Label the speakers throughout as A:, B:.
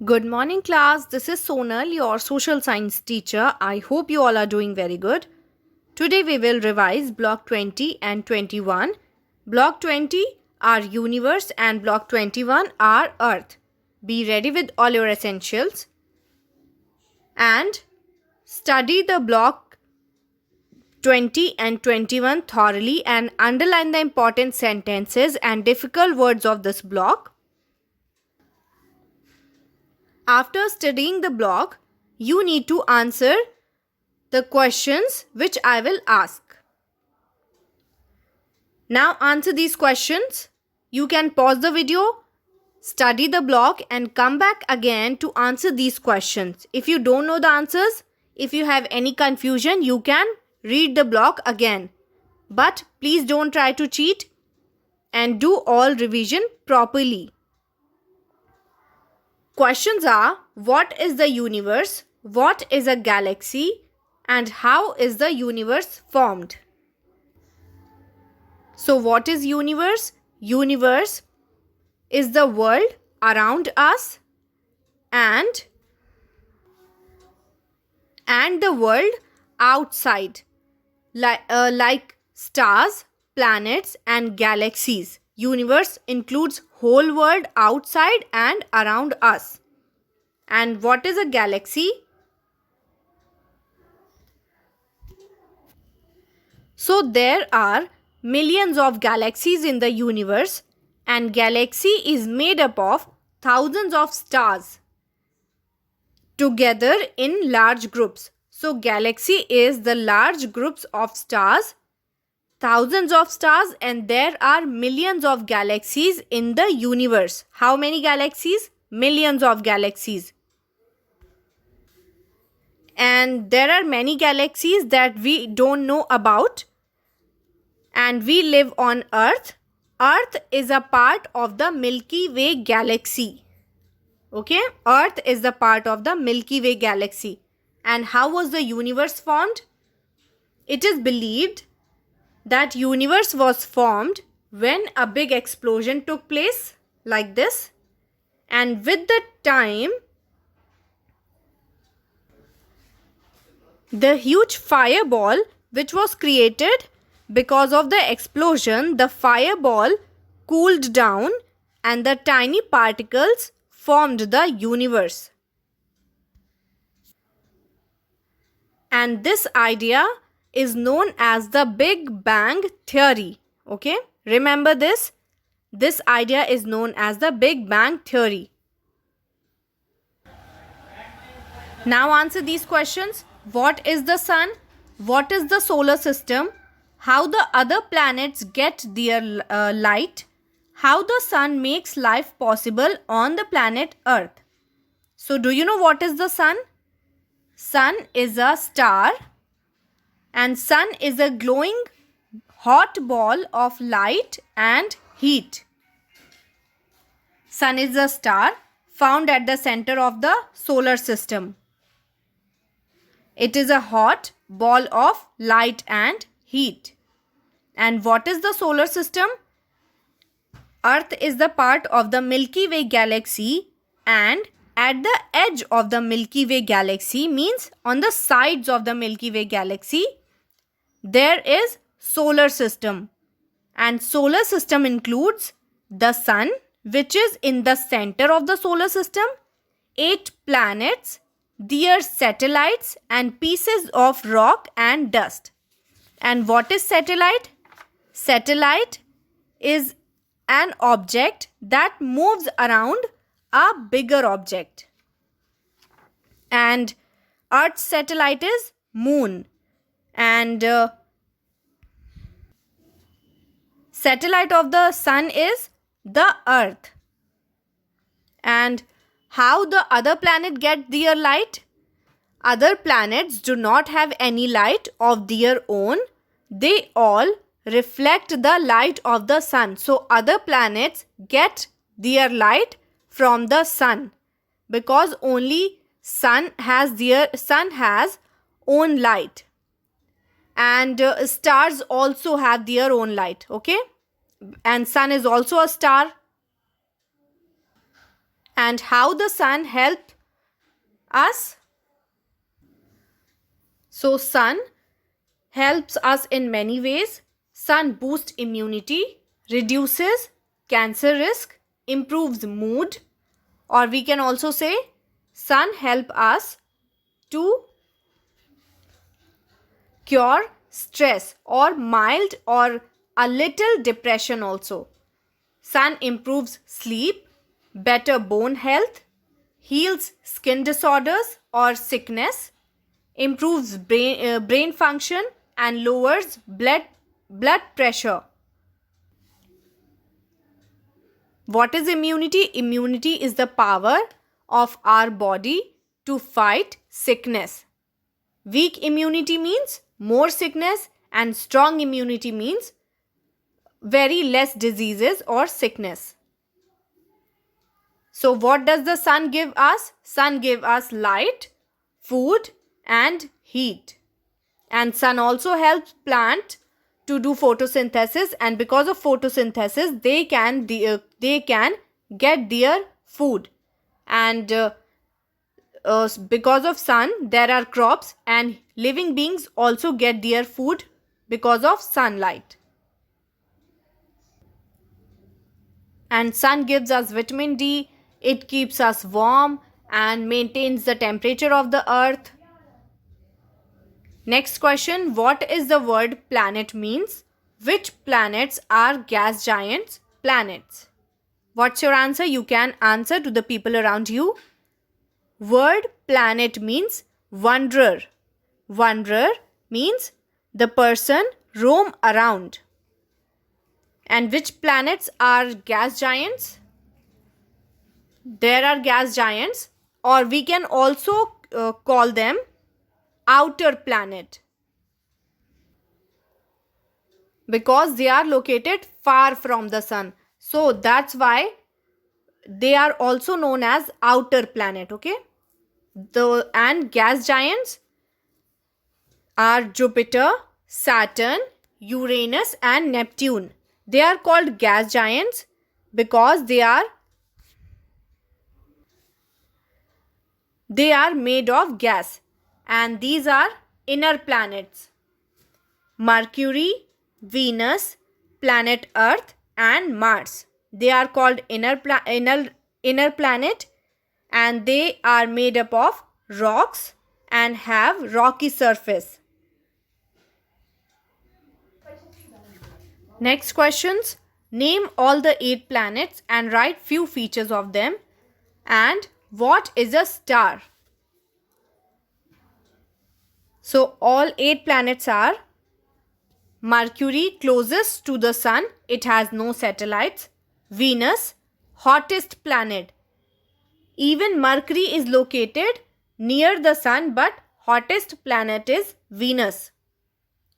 A: Good morning, class. This is Sonal, your social science teacher. I hope you all are doing very good. Today we will revise Block 20 and 21. Block 20 are Universe and Block 21 are Earth. Be ready with all your essentials and study the Block 20 and 21 thoroughly and underline the important sentences and difficult words of this block. After studying the block, you need to answer the questions which I will ask. Now answer these questions. You can pause the video, study the block and come back again to answer these questions. If you don't know the answers, if you have any confusion, you can read the block again. But please don't try to cheat and do all revision properly. Questions are: what is the universe? What is a galaxy? And how is the universe formed? So what is universe? Universe is the world around us and the world outside, like stars, planets and galaxies. Universe includes whole world outside and around us. And what is a galaxy? So there are millions of galaxies in the universe, and galaxy is made up of thousands of stars together in large groups. So galaxy is the large groups of stars, thousands of stars, and there are millions of galaxies in the universe. How many galaxies? Millions of galaxies. And there are many galaxies that we don't know about. And we live on Earth. Earth is a part of the Milky Way galaxy. Okay, Earth is the part of the Milky Way galaxy. And how was the universe formed? It is believed that universe was formed when a big explosion took place like this, and with the time the huge fireball which was created because of the explosion, the fireball cooled down and the tiny particles formed the universe. And this idea is known as the Big Bang Theory. Okay, remember this. This idea is known as the Big Bang Theory. Now answer these questions. What is the sun? What is the solar system? How the other planets get their light? How the sun makes life possible on the planet Earth? So do you know what is the sun? Sun is a star, and sun is a glowing hot ball of light and heat. Sun is a star found at the center of the solar system. It is a hot ball of light and heat. And what is the solar system? Earth is the part of the Milky Way galaxy, and at the edge of the Milky Way galaxy, means on the sides of the Milky Way galaxy, there is solar system. And solar system includes the sun, which is in the center of the solar system, 8 planets, their satellites and pieces of rock and dust. And what is satellite? Satellite is an object that moves around a bigger object. And Earth's satellite is moon. And satellite of the sun is the earth. And how the other planet get their light? Other planets do not have any light of their own. They all reflect the light of the sun. So other planets get their light from the sun, because only sun has own light, and stars also have their own light. Okay, and sun is also a star. And how the sun help us? So sun helps us in many ways. Sun boosts immunity, reduces cancer risk, improves mood, or we can also say sun help us to cure stress or mild or a little depression also. Sun improves sleep, better bone health, heals skin disorders or sickness, improves brain function and lowers blood pressure. What is immunity? Immunity is the power of our body to fight sickness. Weak immunity means more sickness, and strong immunity means very less diseases or sickness. So what does the sun give us? Sun give us light, food and heat. And sun also helps plant to do photosynthesis, and because of photosynthesis they can get their food, and because of sun there are crops, and living beings also get their food because of sunlight. And sun gives us vitamin D. It keeps us warm and maintains the temperature of the earth. Next question, what is the word planet means? Which planets are gas giants planets? What's your answer? You can answer to the people around you. Word planet means wanderer. Wanderer means the person roam around. And which planets are gas giants? There are gas giants, or we can also call them outer planet, because they are located far from the sun. So that's why they are also known as outer planet. Okay. And gas giants are Jupiter, Saturn, Uranus and Neptune. They are called gas giants because they are made of gas, and these are inner planets: Mercury, Venus, planet Earth and Mars. They are called inner planet, and they are made up of rocks and have rocky surface. Next questions. Name all the 8 planets and write few features of them. And what is a star? So all 8 planets are: Mercury, closest to the sun, it has no satellites. Venus, hottest planet. Even Mercury is located near the sun, but hottest planet is Venus.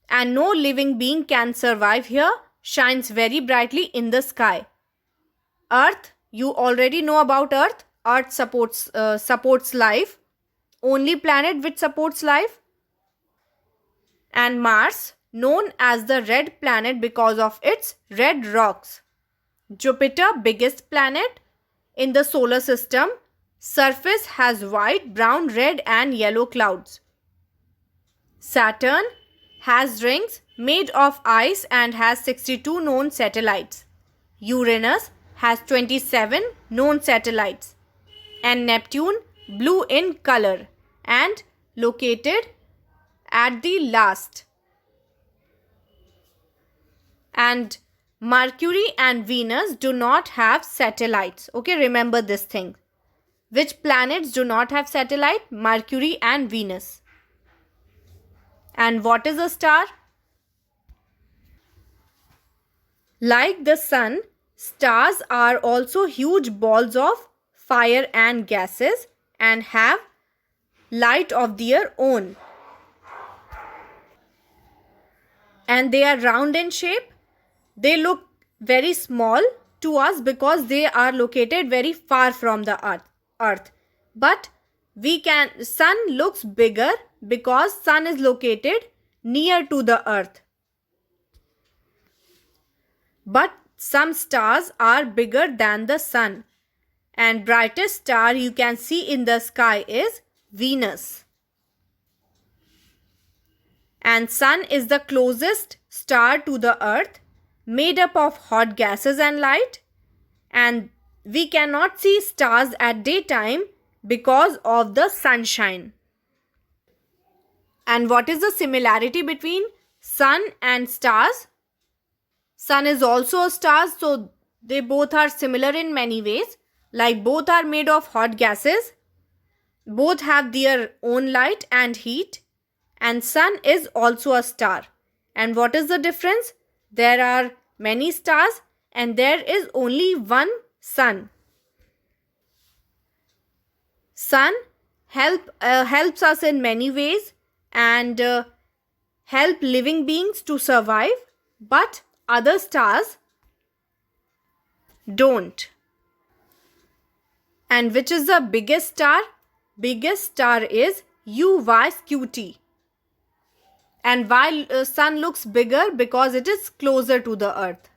A: And no living being can survive here, shines very brightly in the sky. Earth, you already know about Earth. Earth supports life. Only planet which supports life. And Mars, known as the red planet because of its red rocks. Jupiter, biggest planet in the solar system. Surface has white, brown, red and yellow clouds. Saturn has rings made of ice and has 62 known satellites. Uranus has 27 known satellites. And Neptune, blue in color and located at the last. And Mercury and Venus do not have satellites. Okay, remember this thing. Which planets do not have satellite? Mercury and Venus. And what is a star? Like the sun, stars are also huge balls of fire and gases and have light of their own. And they are round in shape. They look very small to us because they are located very far from the earth. But sun looks bigger because sun is located near to the earth. But some stars are bigger than the sun, And brightest star you can see in the sky is Venus. And Sun is the closest star to the Earth, made up of hot gases and light. And we cannot see stars at daytime because of the sunshine. And what is the similarity between Sun and stars? Sun is also a star, so they both are similar in many ways. Like both are made of hot gases, both have their own light and heat, and Sun is also a star. And what is the difference? There are many stars and there is only one Sun. Sun helps us in many ways and help living beings to survive, but other stars don't. And which is the biggest star? Biggest star is UY-Scuti. And why Sun looks bigger? Because it is closer to the Earth.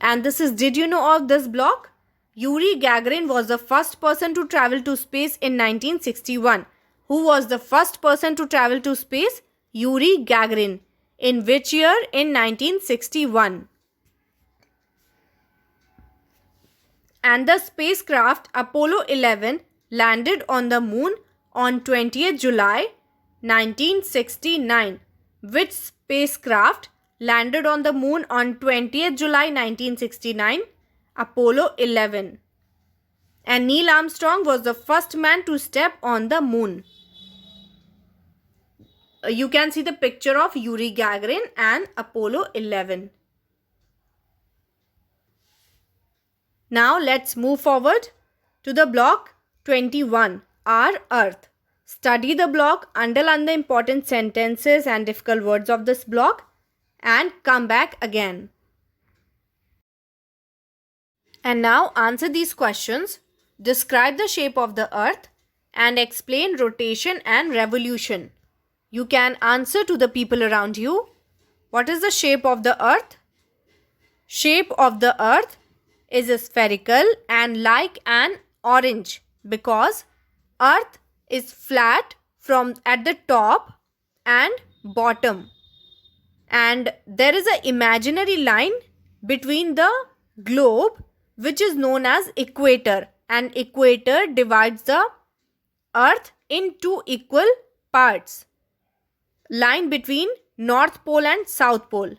A: And this is, did you know of this block? Yuri Gagarin was the first person to travel to space in 1961. Who was the first person to travel to space? Yuri Gagarin. In which year? In 1961. And the spacecraft Apollo 11 landed on the moon on 20th July 1969. Which spacecraft landed on the moon on 20th July 1969? Apollo 11. And Neil Armstrong was the first man to step on the moon. You can see the picture of Yuri Gagarin and Apollo 11. Now let's move forward to the block 21, our Earth. Study the block, underline the important sentences and difficult words of this block, and come back again. And now answer these questions. Describe the shape of the Earth and explain rotation and revolution. You can answer to the people around you. What is the shape of the Earth? Shape of the Earth is spherical and like an orange because Earth is flat from at the top and bottom. And there is an imaginary line between the globe which is known as equator, and equator divides the Earth in two equal parts. Line between North Pole and South Pole.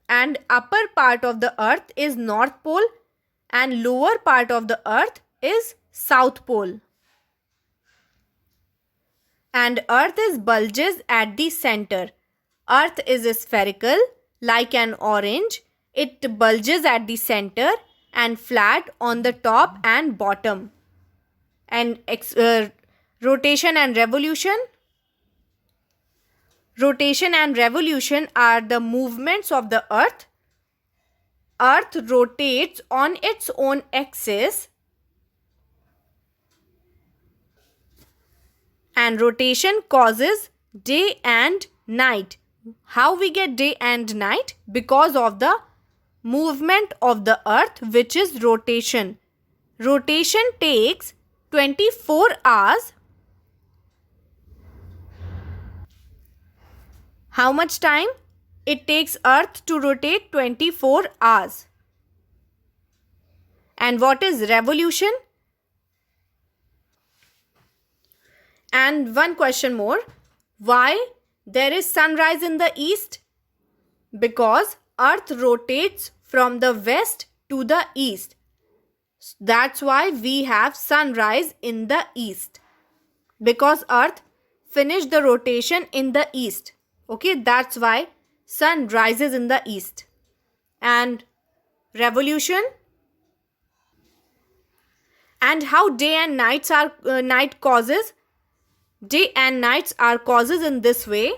A: And upper part of the Earth is North Pole and lower part of the Earth is South Pole. And Earth is bulges at the center. Earth is spherical like an orange. It bulges at the center and flat on the top and bottom. And rotation and revolution. Rotation and revolution are the movements of the Earth. Earth rotates on its own axis, and rotation causes day and night. How we get day and night? Because of the movement of the Earth, which is rotation. Rotation takes 24 hours. How much time? It takes Earth to rotate 24 hours. And what is revolution? And one question more. Why there is sunrise in the east? Because Earth rotates from the west to the east. That's why we have sunrise in the east. Because Earth finished the rotation in the east. Okay, that's why sun rises in the east. And revolution. And how day and nights are night causes. Day and nights are causes in this way.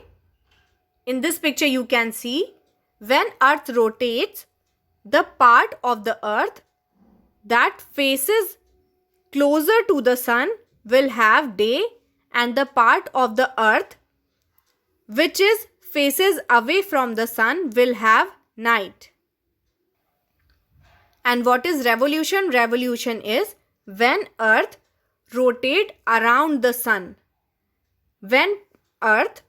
A: In this picture you can see when Earth rotates, the part of the Earth that faces closer to the sun will have day, and the part of the Earth which is faces away from the sun will have night. And what is revolution? Revolution is when earth rotate around the sun. When earth,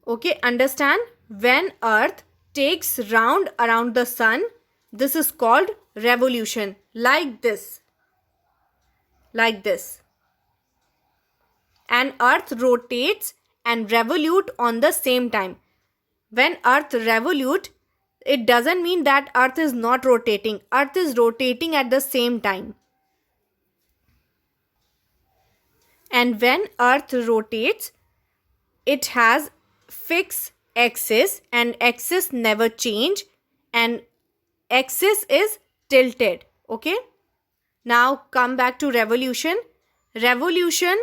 A: okay, understand, when earth takes round around the sun, this is called revolution. Like this. Like this. And earth rotates and revolute on the same time. When earth revolute, it doesn't mean that earth is not rotating. Earth is rotating at the same time. And when earth rotates, it has fixed axis and axis never change and axis is tilted. Okay. Now come back to revolution. Revolution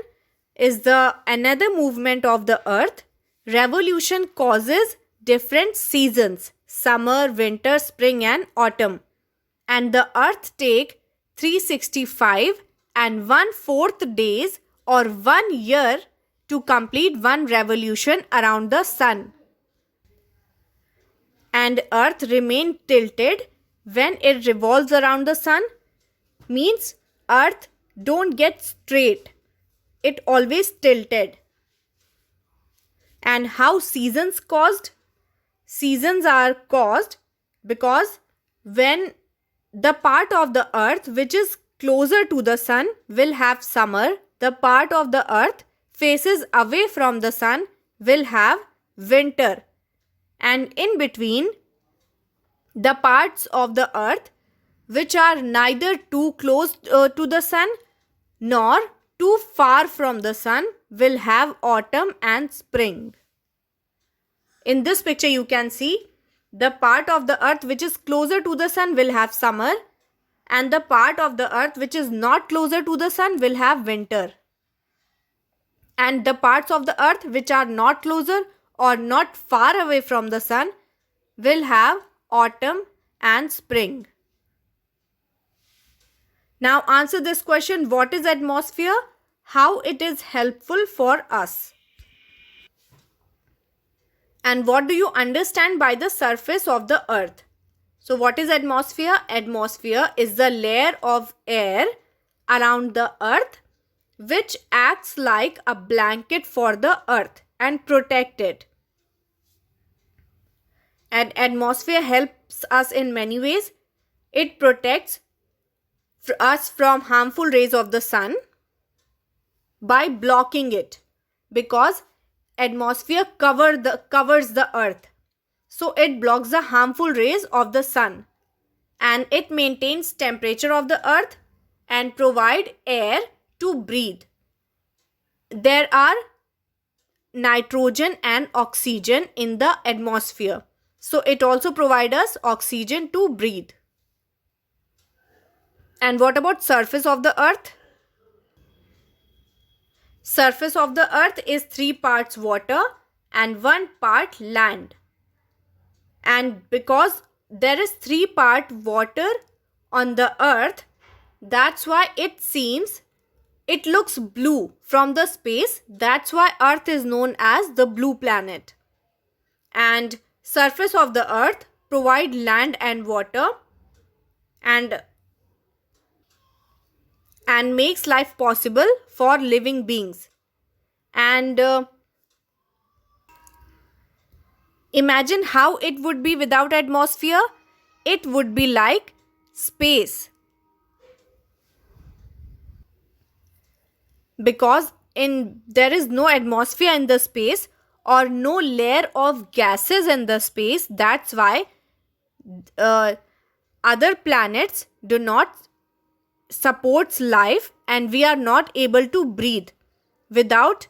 A: is the another movement of the earth. Revolution causes different seasons: summer, winter, spring and autumn. And the earth take 365 and 1/4 days or 1 year to complete one revolution around the sun. And earth remain tilted when it revolves around the sun, means earth don't get straight. It always tilted. And how seasons caused? Seasons are caused because when the part of the earth which is closer to the sun will have summer, the part of the earth faces away from the sun will have winter. And in between, the parts of the earth which are neither too close to the sun nor too far from the sun will have autumn and spring. In this picture you can see the part of the earth which is closer to the sun will have summer and the part of the earth which is not closer to the sun will have winter. And the parts of the earth which are not closer or not far away from the sun will have autumn and spring. Now answer this question: what is atmosphere? How it is helpful for us? And what do you understand by the surface of the earth? So what is atmosphere? Atmosphere is the layer of air around the earth which acts like a blanket for the earth and protect it. And atmosphere helps us in many ways. It protects us from harmful rays of the sun by blocking it, because atmosphere covers the earth. So it blocks the harmful rays of the sun and it maintains temperature of the earth and provide air to breathe. There are nitrogen and oxygen in the atmosphere. So it also provides us oxygen to breathe. And what about surface of the earth? Surface of the earth is 3 parts water and 1 part land. And because there is 3 part water on the earth, that's why it looks blue from the space. That's why earth is known as the blue planet. And surface of the earth provide land and water and makes life possible for living beings. And imagine how it would be without atmosphere. It would be like space, because there is no atmosphere in the space or no layer of gases in the space. That's why other planets do not supports life and we are not able to breathe. Without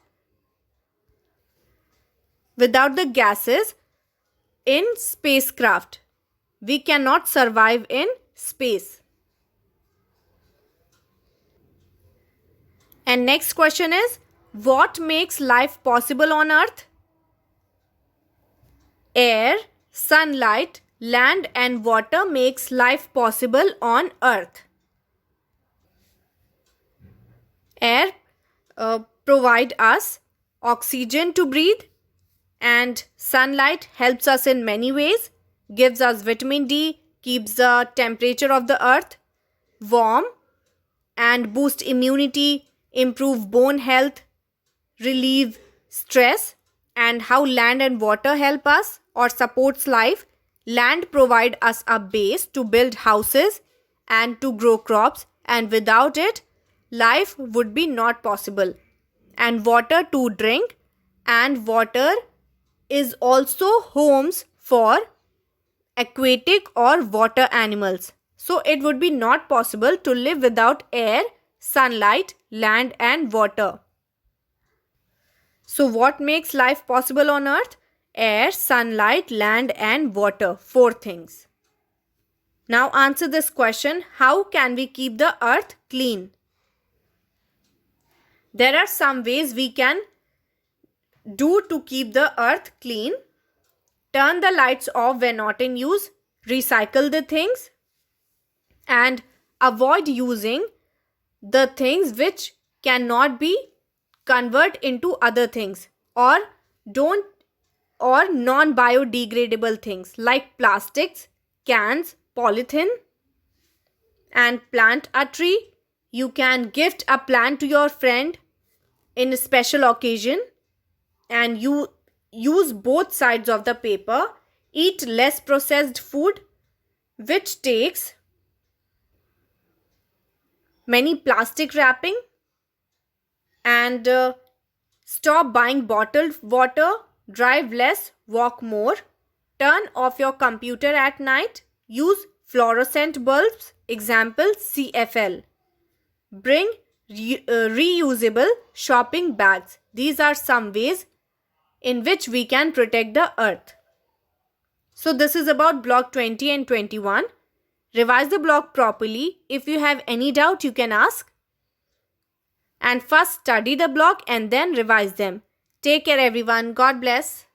A: the gases in spacecraft, we cannot survive in space. And next question is, what makes life possible on earth? Air, sunlight, land and water makes life possible on earth. Air provide us oxygen to breathe, and sunlight helps us in many ways, gives us vitamin D, keeps the temperature of the earth, warm and boost immunity, improve bone health, relieve stress, and how land and water help us or supports life. Land provide us a base to build houses and to grow crops, and without it life would be not possible. And water to drink, and water is also homes for aquatic or water animals. So it would be not possible to live without air, sunlight, land and water. So what makes life possible on earth? Air, sunlight, land and water. 4 things. Now answer this question. How can we keep the earth clean? There are some ways we can do to keep the earth clean. Turn the lights off when not in use. Recycle the things. And avoid using the things which cannot be convert into other things, or non-biodegradable things like plastics, cans, polythene. And plant a tree. You can gift a plant to your friend in a special occasion, and you use both sides of the paper. Eat less processed food which takes many plastic wrapping, and stop buying bottled water. Drive less, walk more. Turn off your computer at night. Use fluorescent bulbs, example CFL. Bring reusable shopping bags. These are some ways in which we can protect the earth. So this is about block 20 and 21. Revise the block properly. If you have any doubt, you can ask. And first study the block and then revise them. Take care everyone. God bless.